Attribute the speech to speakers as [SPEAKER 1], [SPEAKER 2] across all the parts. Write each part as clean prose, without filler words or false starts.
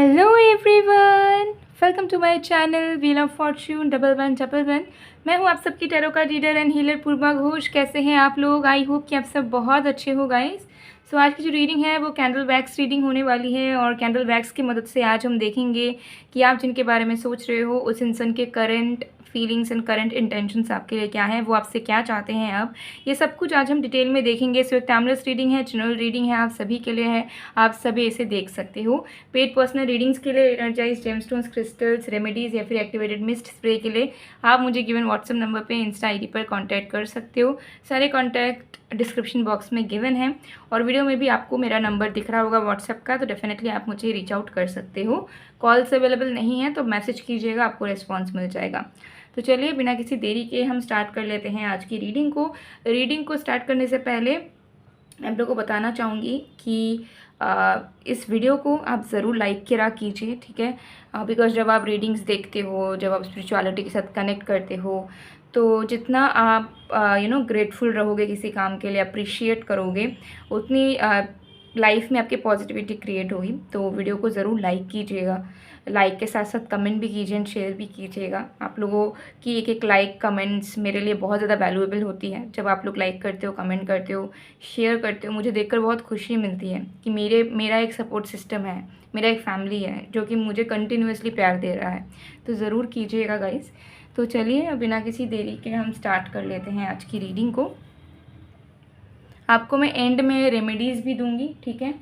[SPEAKER 1] Hello everyone, welcome to my channel wheel of fortune 1111। मैं हूँ आप सबकी टैरो का reader and healer Purva Ghosh. कैसे हैं आप लोग? आई होप कि आप सब बहुत अच्छे हो गाइस। सो आज की जो रीडिंग है वो कैंडल वैक्स रीडिंग होने वाली है और कैंडल वैक्स की मदद से आज हम देखेंगे कि आप जिनके बारे में सोच रहे हो उस इंसान के current feelings and current intentions आपके लिए क्या है, वो आपसे क्या चाहते हैं। अब ये सब कुछ आज हम डिटेल में देखेंगे। सो एक टाइमलेस रीडिंग है, जनरल रीडिंग है, आप सभी के लिए है, आप सभी इसे देख सकते हो। पेड पर्सनल रीडिंग्स के लिए एनर्जाइज जेमस्टोन्स, क्रिस्टल्स, रेमेडीज़ या फिर एक्टिवेटेड मिस्ट स्प्रे के लिए आप मुझे गिवन व्हाट्सएप नंबर पे इंस्टा आईडी पर कांटेक्ट कर सकते हो। सारे कांटेक्ट डिस्क्रिप्शन बॉक्स में गिवन है और वीडियो में भी आपको मेरा नंबर दिख रहा होगा व्हाट्सएप का, तो डेफिनेटली आप मुझे रीच आउट कर सकते हो। कॉल्स अवेलेबल नहीं है तो मैसेज कीजिएगा, आपको रिस्पॉन्स मिल जाएगा। तो चलिए बिना किसी देरी के हम स्टार्ट कर लेते हैं आज की रीडिंग को। रीडिंग को स्टार्ट करने से पहले मैं आप लोगों को बताना चाहूँगी कि इस वीडियो को आप ज़रूर लाइक करा कीजिए, ठीक है। बिकॉज जब आप रीडिंग्स देखते हो, जब आप स्पिरिचुअलिटी के साथ कनेक्ट करते हो, तो जितना आप ग्रेटफुल रहोगे किसी काम के लिए, अप्रिशिएट करोगे, उतनी लाइफ में आपके पॉजिटिविटी क्रिएट होगी। तो वीडियो को ज़रूर लाइक कीजिएगा। लाइक के साथ साथ कमेंट भी कीजिए एंड शेयर भी कीजिएगा। आप लोगों की एक एक लाइक कमेंट्स मेरे लिए बहुत ज़्यादा वैल्यूएबल होती है। जब आप लोग लाइक करते हो, कमेंट करते हो, शेयर करते हो, मुझे देखकर बहुत खुशी मिलती है कि मेरा एक सपोर्ट सिस्टम है, मेरा एक फैमिली है जो कि मुझे कंटिन्यूअसली प्यार दे रहा है। तो ज़रूर कीजिएगा गाइस। तो चलिए बिना किसी देरी के हम स्टार्ट कर लेते हैं आज की रीडिंग को। आपको मैं एंड में रेमेडीज़ भी दूंगी, ठीक है।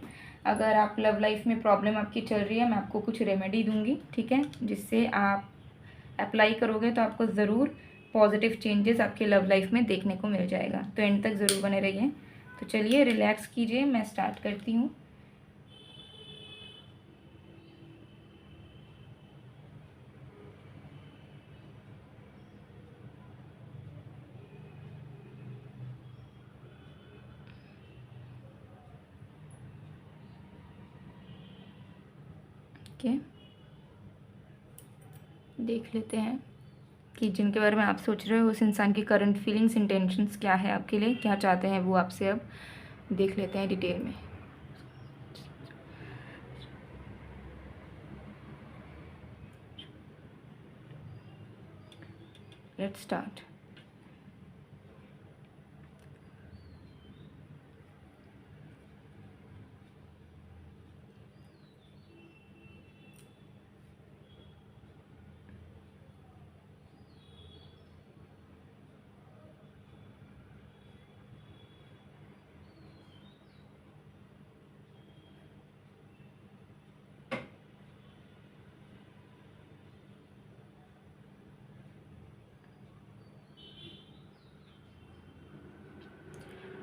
[SPEAKER 1] अगर आप लव लाइफ में प्रॉब्लम आपकी चल रही है, मैं आपको कुछ रेमेडी दूंगी, ठीक है, जिससे आप अप्लाई करोगे तो आपको ज़रूर पॉजिटिव चेंजेस आपके लव लाइफ में देखने को मिल जाएगा। तो एंड तक ज़रूर बने रहिए। तो चलिए रिलैक्स कीजिए, मैं स्टार्ट करती हूँ। ओके, देख लेते हैं कि जिनके बारे में आप सोच रहे हो उस इंसान की करंट फीलिंग्स, इंटेंशंस क्या है आपके लिए, क्या चाहते हैं वो आपसे। अब देख लेते हैं डिटेल में। Let's start.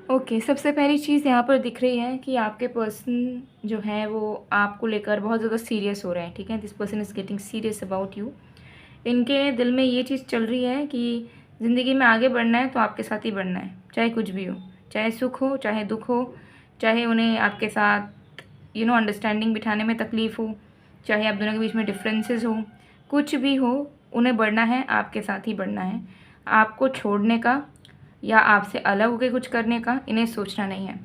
[SPEAKER 1] ओके, सबसे पहली चीज़ यहाँ पर दिख रही है कि आपके पर्सन जो है वो आपको लेकर बहुत ज़्यादा सीरियस हो रहे हैं, ठीक है। This person is getting serious about you. इनके दिल में ये चीज़ चल रही है कि ज़िंदगी में आगे बढ़ना है तो आपके साथ ही बढ़ना है, चाहे कुछ भी हो, चाहे सुख हो, चाहे दुख हो, चाहे उन्हें आपके साथ अंडरस्टैंडिंग बिठाने में तकलीफ़ हो, चाहे आप दोनों के बीच में डिफरेंसेस हो, कुछ भी हो, उन्हें बढ़ना है, आपके साथ ही बढ़ना है। आपको छोड़ने का या आपसे अलग होकर कुछ करने का इन्हें सोचना नहीं है।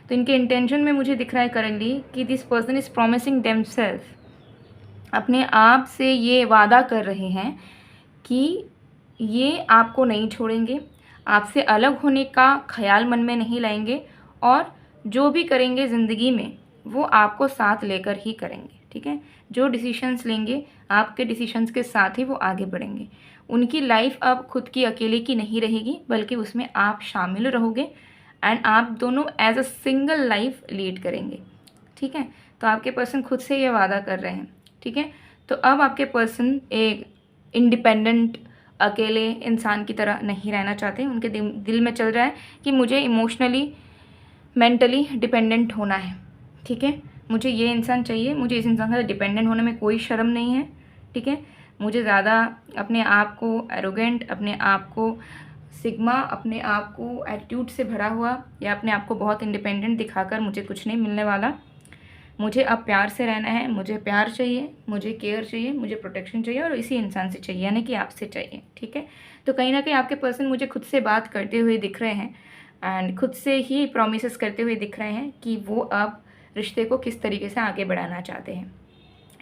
[SPEAKER 1] तो इनके इंटेंशन में मुझे दिख रहा है करंटली कि this person is promising themselves, अपने आप से ये वादा कर रहे हैं कि ये आपको नहीं छोड़ेंगे, आपसे अलग होने का ख्याल मन में नहीं लाएंगे और जो भी करेंगे ज़िंदगी में वो आपको साथ लेकर ही करेंगे, ठीक है। जो डिसीशंस लेंगे आपके डिसीशंस के साथ ही वो आगे बढ़ेंगे। उनकी लाइफ अब खुद की अकेले की नहीं रहेगी, बल्कि उसमें आप शामिल रहोगे एंड आप दोनों as a single life lead करेंगे, ठीक है। तो आपके पर्सन खुद से ये वादा कर रहे हैं, ठीक है। तो अब आपके पर्सन एक इंडिपेंडेंट अकेले इंसान की तरह नहीं रहना चाहते। उनके दिल में चल रहा है कि मुझे इमोशनली, मेंटली डिपेंडेंट होना है, ठीक है। मुझे ये इंसान चाहिए, मुझे इस इंसान का डिपेंडेंट होने में कोई शर्म नहीं है, ठीक है। मुझे ज़्यादा अपने आप को एरोगेंट, अपने आप को सिग्मा, अपने आप को एटीट्यूड से भरा हुआ या अपने आप को बहुत इंडिपेंडेंट दिखाकर मुझे कुछ नहीं मिलने वाला। मुझे अब प्यार से रहना है, मुझे प्यार चाहिए, मुझे केयर चाहिए, मुझे प्रोटेक्शन चाहिए और इसी इंसान से चाहिए, यानी कि आपसे चाहिए, ठीक है। तो कहीं ना कहीं आपके पर्सन मुझे खुद से बात करते हुए दिख रहे हैं एंड खुद से ही प्रॉमिसेस करते हुए दिख रहे हैं कि वो अब रिश्ते को किस तरीके से आगे बढ़ाना चाहते हैं।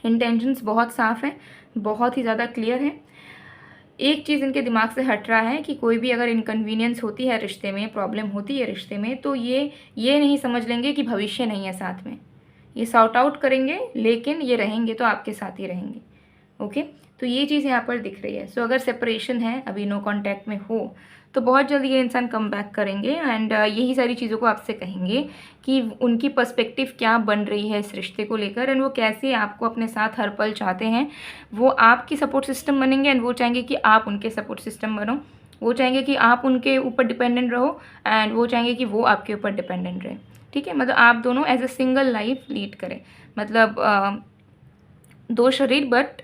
[SPEAKER 1] इंटेंशंस बहुत साफ़ हैं, बहुत ही ज़्यादा क्लियर हैं। एक चीज़ इनके दिमाग से हट रहा है कि कोई भी अगर इनकन्वीनियंस होती है रिश्ते में, प्रॉब्लम होती है रिश्ते में, तो ये नहीं समझ लेंगे कि भविष्य नहीं है साथ में। ये सॉर्ट आउट करेंगे, लेकिन ये रहेंगे तो आपके साथ ही रहेंगे। ओके, तो ये चीज़ यहाँ पर दिख रही है। सो अगर सेपरेशन है, अभी नो कांटेक्ट में हो, तो बहुत जल्दी ये इंसान कम बैक करेंगे एंड यही सारी चीज़ों को आपसे कहेंगे कि उनकी पर्सपेक्टिव क्या बन रही है इस रिश्ते को लेकर एंड वो कैसे आपको अपने साथ हर पल चाहते हैं। वो आपकी सपोर्ट सिस्टम बनेंगे एंड वो चाहेंगे कि आप उनके सपोर्ट सिस्टम बनो। वो चाहेंगे कि आप उनके ऊपर डिपेंडेंट रहो एंड वो चाहेंगे कि वो आपके ऊपर डिपेंडेंट रहे। ठीक है, मतलब आप दोनों as a single life lead करें, मतलब दो शरीर बट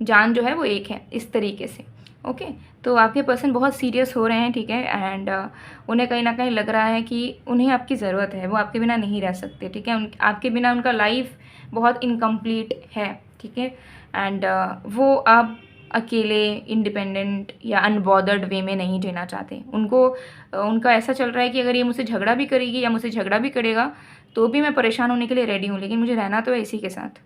[SPEAKER 1] जान जो है वो एक है, इस तरीके से। ओके, तो आपके पर्सन बहुत सीरियस हो रहे हैं, ठीक है, एंड उन्हें कहीं ना कहीं लग रहा है कि उन्हें आपकी ज़रूरत है, वो आपके बिना नहीं रह सकते। ठीक है, आपके बिना उनका लाइफ बहुत इनकम्प्लीट है। ठीक है, एंड वो अब अकेले इंडिपेंडेंट या अनबॉदर्ड वे में नहीं जीना चाहते। उनको उनका ऐसा चल रहा है कि अगर ये मुझसे झगड़ा भी करेगी या मुझसे झगड़ा भी करेगा तो भी मैं परेशान होने के लिए रेडी हूँ, लेकिन मुझे रहना तो है इसी के साथ।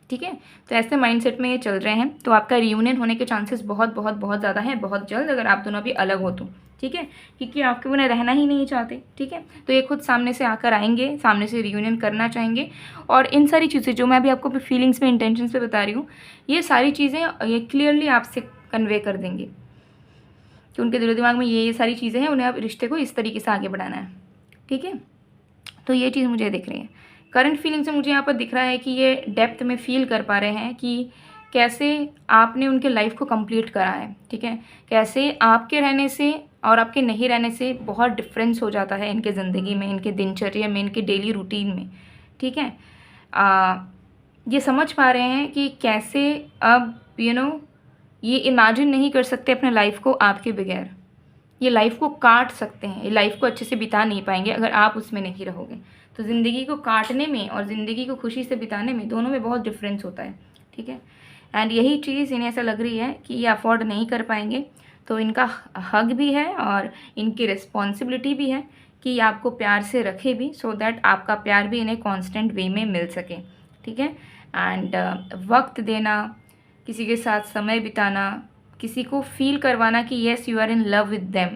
[SPEAKER 1] ठीक है, तो ऐसे माइंडसेट में ये चल रहे हैं। तो आपका रियूनियन होने के चांसेस बहुत बहुत बहुत ज़्यादा हैं, बहुत जल्द, अगर आप दोनों भी अलग हो तो। ठीक है, क्योंकि आपके बिना रहना ही नहीं चाहते। ठीक है, तो ये खुद सामने से आकर आएंगे, सामने से रियूनियन करना चाहेंगे। और इन सारी चीज़ें जो मैं अभी आपको फीलिंग्स में, इंटेंशंस पे बता रही हूँ, ये सारी चीज़ें ये क्लियरली आपसे कन्वे कर देंगे कि उनके दिलो दिमाग में ये सारी चीज़ें हैं, उन्हें अब रिश्ते को इस तरीके से आगे बढ़ाना है। ठीक है, तो ये चीज़ मुझे दिख रही है। करंट फीलिंग से मुझे यहाँ पर दिख रहा है कि ये डेप्थ में फील कर पा रहे हैं कि कैसे आपने उनके लाइफ को कंप्लीट करा है। ठीक है, कैसे आपके रहने से और आपके नहीं रहने से बहुत डिफरेंस हो जाता है इनके ज़िंदगी में, इनके दिनचर्या में, इनके डेली रूटीन में। ठीक है, ये समझ पा रहे हैं कि कैसे अब ये इमेजिन नहीं कर सकते अपने लाइफ को आपके बगैर। ये लाइफ को काट सकते हैं, ये लाइफ को अच्छे से बिता नहीं पाएंगे अगर आप उसमें नहीं रहोगे। तो ज़िंदगी को काटने में और ज़िंदगी को खुशी से बिताने में, दोनों में बहुत डिफरेंस होता है। ठीक है, एंड यही चीज़ इन्हें ऐसा लग रही है कि ये अफोर्ड नहीं कर पाएंगे। तो इनका हक भी है और इनकी रिस्पॉन्सिबिलिटी भी है कि ये आपको प्यार से रखे भी, सो दैट आपका प्यार भी इन्हें कॉन्स्टेंट वे में मिल सके। ठीक है, एंड वक्त देना, किसी के साथ समय बिताना, किसी को फील करवाना कि yes you are in love with them,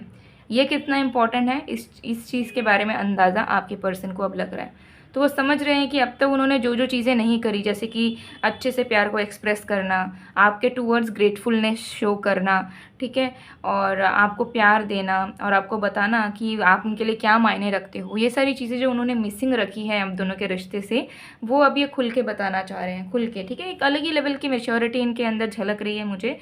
[SPEAKER 1] ये कितना इंपॉर्टेंट है, इस चीज़ के बारे में अंदाज़ा आपके पर्सन को अब लग रहा है। तो वो समझ रहे हैं कि अब तक उन्होंने जो जो चीज़ें नहीं करी, जैसे कि अच्छे से प्यार को एक्सप्रेस करना, आपके टूवर्ड्स ग्रेटफुलनेस शो करना, ठीक है, और आपको प्यार देना और आपको बताना कि आप उनके लिए क्या मायने रखते हो, ये सारी चीज़ें जो उन्होंने मिसिंग रखी है अब दोनों के रिश्ते से, वो अब ये खुल के बताना चाह रहे हैं, खुल के। ठीक है, एक अलग ही लेवल की मैच्योरिटी इनके अंदर झलक रही है मुझे,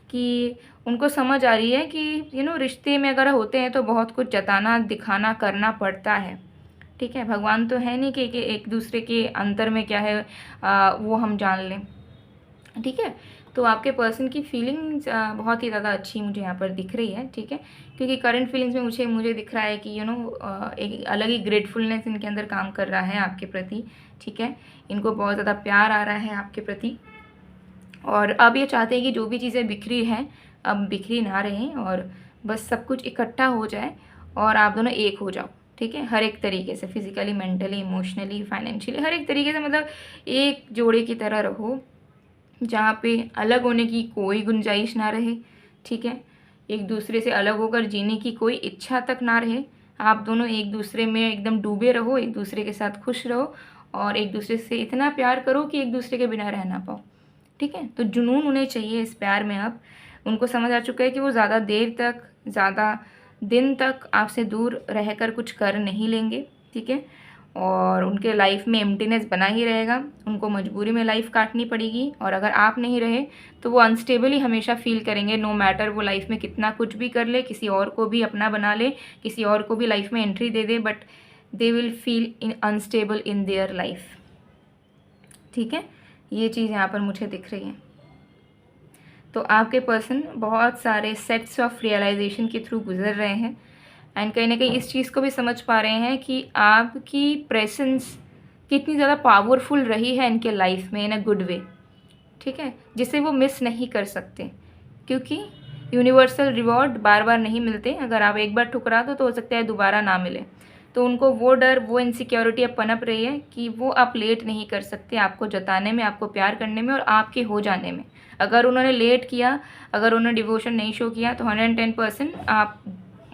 [SPEAKER 1] कि उनको समझ आ रही है कि रिश्ते में अगर होते हैं तो बहुत कुछ जताना, दिखाना, करना पड़ता है। ठीक है, भगवान तो है नहीं कि एक दूसरे के अंतर में क्या है वो हम जान लें। ठीक है, तो आपके पर्सन की फीलिंग्स बहुत ही ज़्यादा अच्छी मुझे यहाँ पर दिख रही है। ठीक है, क्योंकि करंट फीलिंग्स में मुझे दिख रहा है कि एक अलग ही ग्रेटफुलनेस इनके अंदर काम कर रहा है आपके प्रति। ठीक है, इनको बहुत ज़्यादा प्यार आ रहा है आपके प्रति, और अब ये चाहते हैं कि जो भी चीज़ें बिखरी हैं अब बिखरी ना रहें और बस सब कुछ इकट्ठा हो जाए और आप दोनों एक हो जाओ। ठीक है, हर एक तरीके से, फिजिकली, मेंटली, इमोशनली, फाइनेंशियली, हर एक तरीके से, मतलब एक जोड़े की तरह रहो जहाँ पे अलग होने की कोई गुंजाइश ना रहे। ठीक है, एक दूसरे से अलग होकर जीने की कोई इच्छा तक ना रहे। आप दोनों एक दूसरे में एकदम डूबे रहो, एक दूसरे के साथ खुश रहो और एक दूसरे से इतना प्यार करो कि एक दूसरे के बिना रह ना पाओ। ठीक है, तो जुनून उन्हें चाहिए इस प्यार में। अब उनको समझ आ चुका है कि वो ज़्यादा देर तक, ज़्यादा दिन तक आपसे दूर रहकर कुछ कर नहीं लेंगे। ठीक है, और उनके लाइफ में एम्प्टीनेस बना ही रहेगा, उनको मजबूरी में लाइफ काटनी पड़ेगी, और अगर आप नहीं रहे तो वो अनस्टेबल ही हमेशा फील करेंगे, नो मैटर वो लाइफ में कितना कुछ भी कर ले, किसी और को भी अपना बना ले, किसी और को भी लाइफ में entry they they, but they will feel unstable in their life. ठीक है, ये चीज़ यहाँ पर मुझे दिख रही है। तो आपके पर्सन बहुत सारे सेट्स ऑफ रियलाइजेशन के थ्रू गुजर रहे हैं एंड कहीं ना कहीं इस चीज़ को भी समझ पा रहे हैं कि आपकी प्रेजेंस कितनी ज़्यादा पावरफुल रही है इनके लाइफ में इन अ गुड वे। ठीक है, जिसे वो मिस नहीं कर सकते, क्योंकि यूनिवर्सल रिवॉर्ड बार बार नहीं मिलते। अगर आप एक बार ठुकरा दो तो हो सकता है दोबारा ना मिले। तो उनको वो डर, वो इनसिक्योरिटी अब पनप रही है कि वो आप लेट नहीं कर सकते आपको जताने में, आपको प्यार करने में और आपके हो जाने में। अगर उन्होंने लेट किया, अगर उन्होंने डिवोशन नहीं शो किया तो 110% आप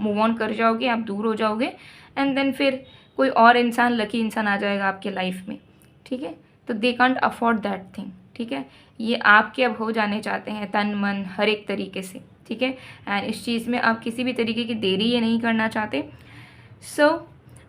[SPEAKER 1] मूव ऑन कर जाओगे, आप दूर हो जाओगे, एंड देन फिर कोई और इंसान, लकी इंसान आ जाएगा आपके लाइफ में, ठीक है। तो they can't afford that thing, ठीक है। ये आपके अब हो जाने चाहते हैं तन मन हर एक तरीके से, ठीक है। एंड इस चीज़ में आप किसी भी तरीके की देरी ये नहीं करना चाहते। सो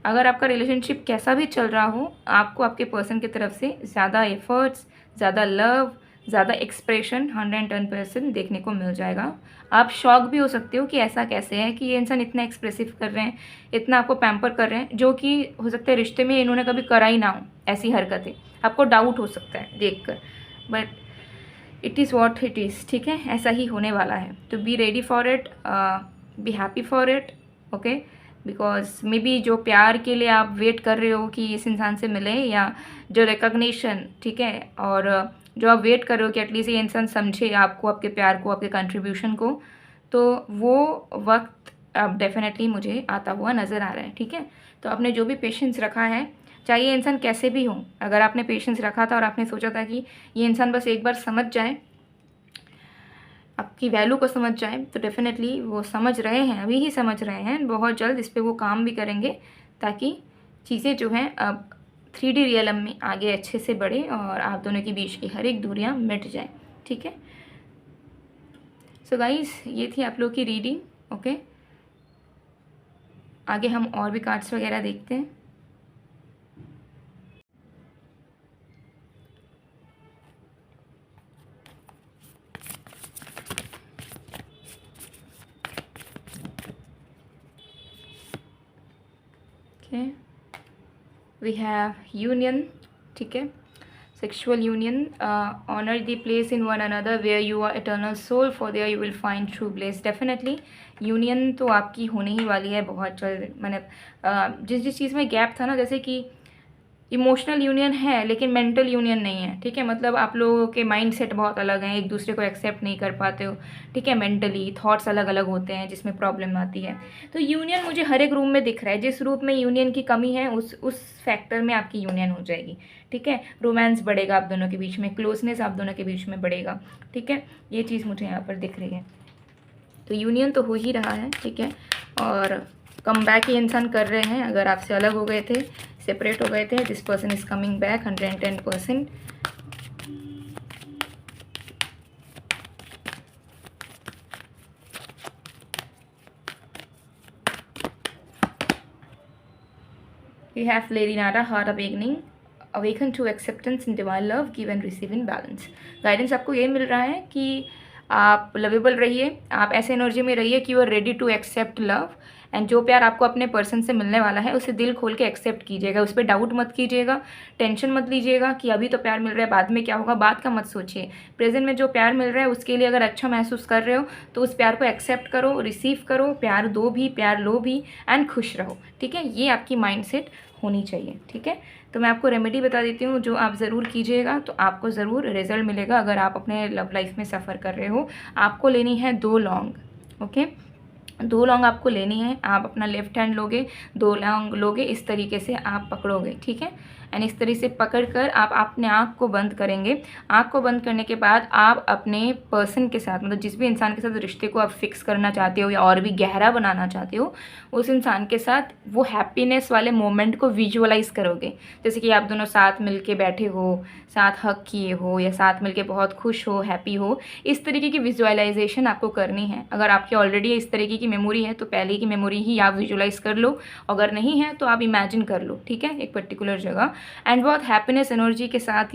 [SPEAKER 1] अगर आपका रिलेशनशिप कैसा भी चल रहा हो, आपको आपके पर्सन की तरफ से ज़्यादा एफर्ट्स, ज़्यादा लव, ज़्यादा एक्सप्रेशन 110% देखने को मिल जाएगा। आप शॉक भी हो सकते हो कि ऐसा कैसे है कि ये इंसान इतना एक्सप्रेसिव कर रहे हैं, इतना आपको पैम्पर कर रहे हैं, जो कि हो सकता है रिश्ते में इन्होंने कभी करा ही ना हो ऐसी हरकतें। आपको डाउट हो सकता है देखकर, but it is what it is, ठीक है। ऐसा ही होने वाला है। तो be ready for it, be happy for it, okay. Because may be जो प्यार के लिए आप वेट कर रहे हो कि इस इंसान से मिले, या जो रिकग्निशन, ठीक है, और जो आप वेट कर रहे हो कि एटलीस्ट ये इंसान समझे आपको, आपके प्यार को, आपके कंट्रीब्यूशन को, तो वो वक्त अब डेफिनेटली मुझे आता हुआ नज़र आ रहा है, ठीक है। तो आपने जो भी पेशेंस रखा है, चाहे ये इंसान कैसे भी हो, अगर आपने पेशेंस रखा था और आपने सोचा था कि ये इंसान बस एक बार समझ जाए, आपकी वैल्यू को समझ जाए, तो डेफिनेटली वो समझ रहे हैं, अभी ही समझ रहे हैं। बहुत जल्द इस पर वो काम भी करेंगे ताकि चीज़ें जो हैं अब 3D रियलम में आगे अच्छे से बढ़े और आप दोनों के बीच की हर एक दूरियां मिट जाए, ठीक है। सो गाइस, ये थी आप लोग की रीडिंग, ओके। आगे हम और भी कार्ड्स वगैरह देखते हैं। ओके, वी हैव यूनियन, ठीक है। Sexual union, honour the place in one another where you are eternal soul, for there you will find true bless. Definitely union तो आपकी होने ही वाली है बहुत जल्द। मैंने जिस जिस चीज़ में गैप था ना, जैसे कि इमोशनल यूनियन है लेकिन मेंटल यूनियन नहीं है, ठीक है। मतलब आप लोगों के माइंड सेट बहुत अलग हैं, एक दूसरे को एक्सेप्ट नहीं कर पाते हो, ठीक है। मेंटली थॉट्स अलग अलग होते हैं जिसमें प्रॉब्लम आती है। तो यूनियन मुझे हर एक रूम में दिख रहा है। जिस रूप में यूनियन की कमी है उस फैक्टर में आपकी यूनियन हो जाएगी, ठीक है। रोमांस बढ़ेगा आप दोनों के बीच में, क्लोजनेस आप दोनों के बीच में बढ़ेगा, ठीक है। ये चीज़ मुझे यहाँ पर दिख रही है। तो यूनियन तो हो ही रहा है, ठीक है। और कम बैक ये इंसान कर रहे हैं। अगर आपसे अलग हो गए थे, सेपरेट हो गए थे, this person is coming back 110%। We have Lady Nada, Heart Awakening, Awaken to Acceptance in Divine Love, Give and Receive in Balance। Guidance आपको ये मिल रहा है कि आप लवेबल रहिए, आप ऐसे एनर्जी में रहिए कि you are ready to accept love, and जो प्यार आपको अपने पर्सन से मिलने वाला है उसे दिल खोल के एक्सेप्ट कीजिएगा। उस पर डाउट मत कीजिएगा, टेंशन मत लीजिएगा कि अभी तो प्यार मिल रहा है, बाद में क्या होगा, बात का मत सोचिए। प्रेजेंट में जो प्यार मिल रहा है उसके लिए अगर अच्छा महसूस कर रहे हो तो उस प्यार को एक्सेप्ट करो, रिसीव करो, प्यार दो भी, प्यार लो भी, एंड खुश रहो, ठीक है। ये आपकी माइंडसेट होनी चाहिए, ठीक है। तो मैं आपको रेमेडी बता देती हूँ जो आप ज़रूर कीजिएगा तो आपको ज़रूर रिजल्ट मिलेगा। अगर आप अपने लव लाइफ में सफ़र कर रहे हो, आपको लेनी है 2 लौंग, ओके। 2 लौंग आपको लेनी है। आप अपना लेफ्ट हैंड लोगे, 2 लौंग लोगे, इस तरीके से आप पकड़ोगे, ठीक है। एंड इस तरीके से पकड़कर आप अपने आँख को बंद करेंगे। आँख को बंद करने के बाद आप अपने पर्सन के साथ, मतलब जिस भी इंसान के साथ रिश्ते को आप फिक्स करना चाहते हो या और भी गहरा बनाना चाहते हो, उस इंसान के साथ वो हैप्पीनेस वाले मोमेंट को विजुअलाइज करोगे। जैसे कि आप दोनों साथ मिलके बैठे हो, साथ हग किए हो, या साथ मिलके बहुत खुश हो, हैप्पी हो, इस तरीके की विजुअलाइजेशन आपको करनी है। अगर आपकी ऑलरेडी इस तरीके की मेमोरी है तो पहले की मेमोरी ही आप विजुअलाइज कर लो, अगर नहीं है तो आप इमेजिन कर लो, ठीक है, एक पर्टिकुलर जगह। एंड बहुत हैप्पीनेस एनर्जी के साथ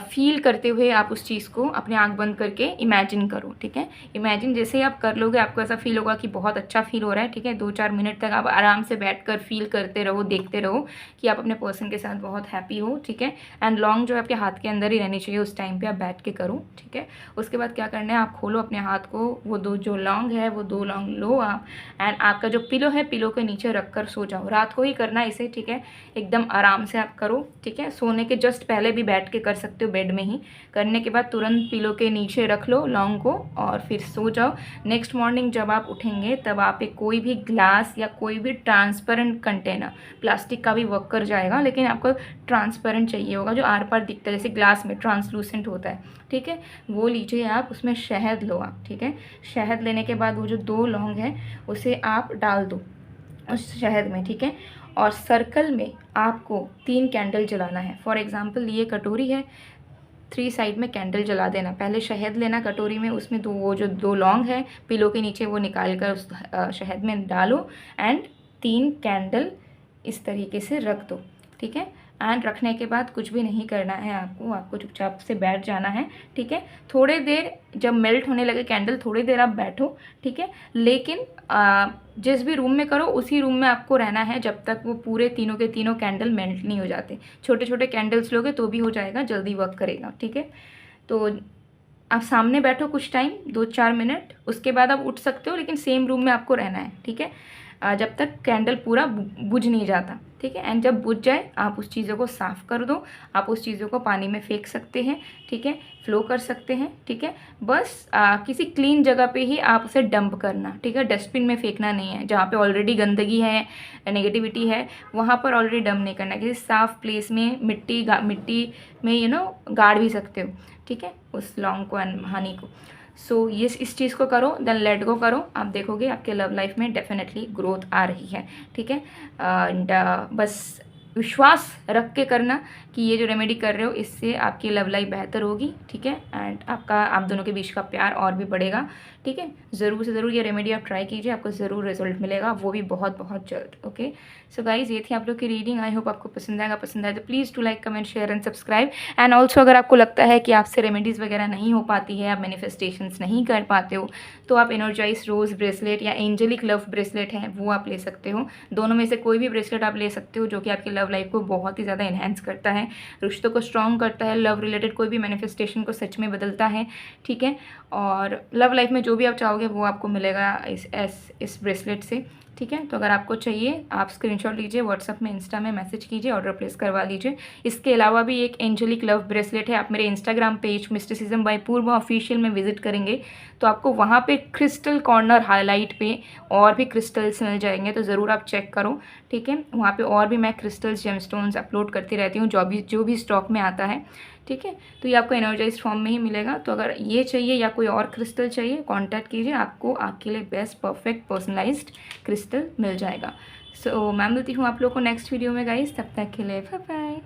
[SPEAKER 1] फील करते हुए आप उस चीज़ को अपने आंख बंद करके इमेजिन करो, ठीक है। इमेजिन जैसे ही आप कर लोगे आपको ऐसा फील होगा कि बहुत अच्छा फील हो रहा है, ठीक है। 2-4 मिनट तक आप आराम से बैठकर फील करते रहो, देखते रहो कि आप अपने पर्सन के साथ बहुत हैप्पी हो, ठीक है। एंड लॉन्ग जो आपके हाथ के अंदर ही रहनी चाहिए उस टाइम पे आप बैठ के करो, ठीक है। उसके बाद क्या करना है, आप खोलो अपने हाथ को, वो 2 जो लौंग है वो 2 लौंग लो आप, एंड आपका जो पिलो है पिलो के नीचे रख कर सो जाओ। रात को ही करना है इसे, ठीक है। एकदम आराम से आप करो, ठीक है। सोने के जस्ट पहले भी बैठ के कर सकते हो बेड में ही। करने के बाद तुरंत पिलो के नीचे रख लो लौंग को और फिर सो जाओ। नेक्स्ट मॉर्निंग जब आप उठेंगे तब आप एक कोई भी ग्लास या कोई भी ट्रांसपेरेंट कंटेनर, प्लास्टिक का भी वर्क कर जाएगा लेकिन आपको ट्रांसपेरेंट चाहिए होगा जो आर पार दिखता है, जैसे ग्लास में ट्रांसलूसेंट होता है, ठीक है, वो लीजिए आप। उसमें शहद लो आप, ठीक है। शहद लेने के बाद वो जो 2 लौंग है उसे आप डाल दो उस शहद में, ठीक है। और सर्कल में आपको 3 कैंडल जलाना है। फॉर एग्जांपल ये कटोरी है, 3 साइड में कैंडल जला देना। पहले शहद लेना कटोरी में, उसमें वो जो 2 लौंग है पिलो के नीचे वो निकाल कर उस शहद में डालो एंड 3 कैंडल इस तरीके से रख दो, ठीक है। एंड रखने के बाद कुछ भी नहीं करना है आपको चुपचाप से बैठ जाना है, ठीक है। थोड़े देर जब मेल्ट होने लगे कैंडल थोड़ी देर आप बैठो, ठीक है। लेकिन जिस भी रूम में करो उसी रूम में आपको रहना है जब तक वो पूरे तीनों के तीनों कैंडल मेल्ट नहीं हो जाते। छोटे छोटे कैंडल्स लोगे तो भी हो जाएगा, जल्दी वर्क करेगा, ठीक है। तो आप सामने बैठो कुछ टाइम, 2-4 मिनट, उसके बाद आप उठ सकते हो लेकिन सेम रूम में आपको रहना है, ठीक है, जब तक कैंडल पूरा बुझ नहीं जाता, ठीक है। एंड जब बुझ जाए आप उस चीज़ों को साफ़ कर दो। आप उस चीज़ों को पानी में फेंक सकते हैं, ठीक है, फ्लो कर सकते हैं, ठीक है। बस किसी क्लीन जगह पे ही आप उसे डंप करना, ठीक है। डस्टबिन में फेंकना नहीं है, जहाँ पे ऑलरेडी गंदगी है, नेगेटिविटी है, वहाँ पर ऑलरेडी डंप नहीं करना। किसी साफ़ प्लेस में मिट्टी में गाड़ भी सकते हो, ठीक है, उस लौंग को एंड हनी को। सो ये इस चीज़ को करो, देन लेट गो करो, आप देखोगे आपके लव लाइफ में डेफिनेटली ग्रोथ आ रही है, ठीक है। एंड बस विश्वास रख के करना कि ये जो रेमेडी कर रहे हो इससे आपकी लव लाइफ बेहतर होगी, ठीक है। एंड आप दोनों के बीच का प्यार और भी बढ़ेगा, ठीक है। ज़रूर से ज़रूर ये रेमेडी आप ट्राई कीजिए, आपको ज़रूर रिजल्ट मिलेगा, वो भी बहुत बहुत जल्द। ओके, सो गाइज ये थी आप लोग की रीडिंग। आई होप आपको पसंद आएगा। पसंद आए तो please to like, comment, share and subscribe. And also अगर आपको लगता है कि आपसे रेमेडीज़ वगैरह नहीं हो पाती है, आप मैनिफेस्टेशंस नहीं कर पाते हो, तो आप एनर्जाइज रोज़ ब्रेसलेट या एंजेलिक लव ब्रेसलेट है वो आप ले सकते हो। दोनों में से कोई भी ब्रेसलेट आप ले सकते हो जो कि आपकी लव लाइफ को बहुत ही ज़्यादा इन्हेंस करता है, रिश्तों को स्ट्रॉन्ग करता है, लव रिलेटेड कोई भी मैनिफेस्टेशन को सच में बदलता है, ठीक है। और लव लाइफ में जो भी आप चाहोगे वो आपको मिलेगा इस ब्रेसलेट से, ठीक है। तो अगर आपको चाहिए आप स्क्रीनशॉट लीजिए, व्हाट्सअप में, इंस्टा में मैसेज कीजिए, ऑर्डर प्लेस करवा लीजिए। इसके अलावा भी एक एंजेलिक लव ब्रेसलेट है। आप मेरे इंस्टाग्राम पेज मिस्टिसिज्म बाय पूर्वा ऑफिशियल में विजिट करेंगे तो आपको वहाँ पे क्रिस्टल कॉर्नर हाईलाइट पे और भी क्रिस्टल्स मिल जाएंगे, तो ज़रूर आप चेक करो, ठीक है। वहाँ पे और भी मैं क्रिस्टल्स, जेमस्टोन्स अपलोड करती रहती हूँ जो भी स्टॉक में आता है, ठीक है। तो ये आपको एनर्जाइज फॉर्म में ही मिलेगा। तो अगर ये चाहिए या कोई और क्रिस्टल चाहिए कॉन्टैक्ट कीजिए, आपको आपके लिए बेस्ट परफेक्ट पर्सनलाइज्ड क्रिस्टल मिल जाएगा। सो मैं मिलती हूँ आप लोग को नेक्स्ट वीडियो में गाइस, तब तक के लिए बाय बाय।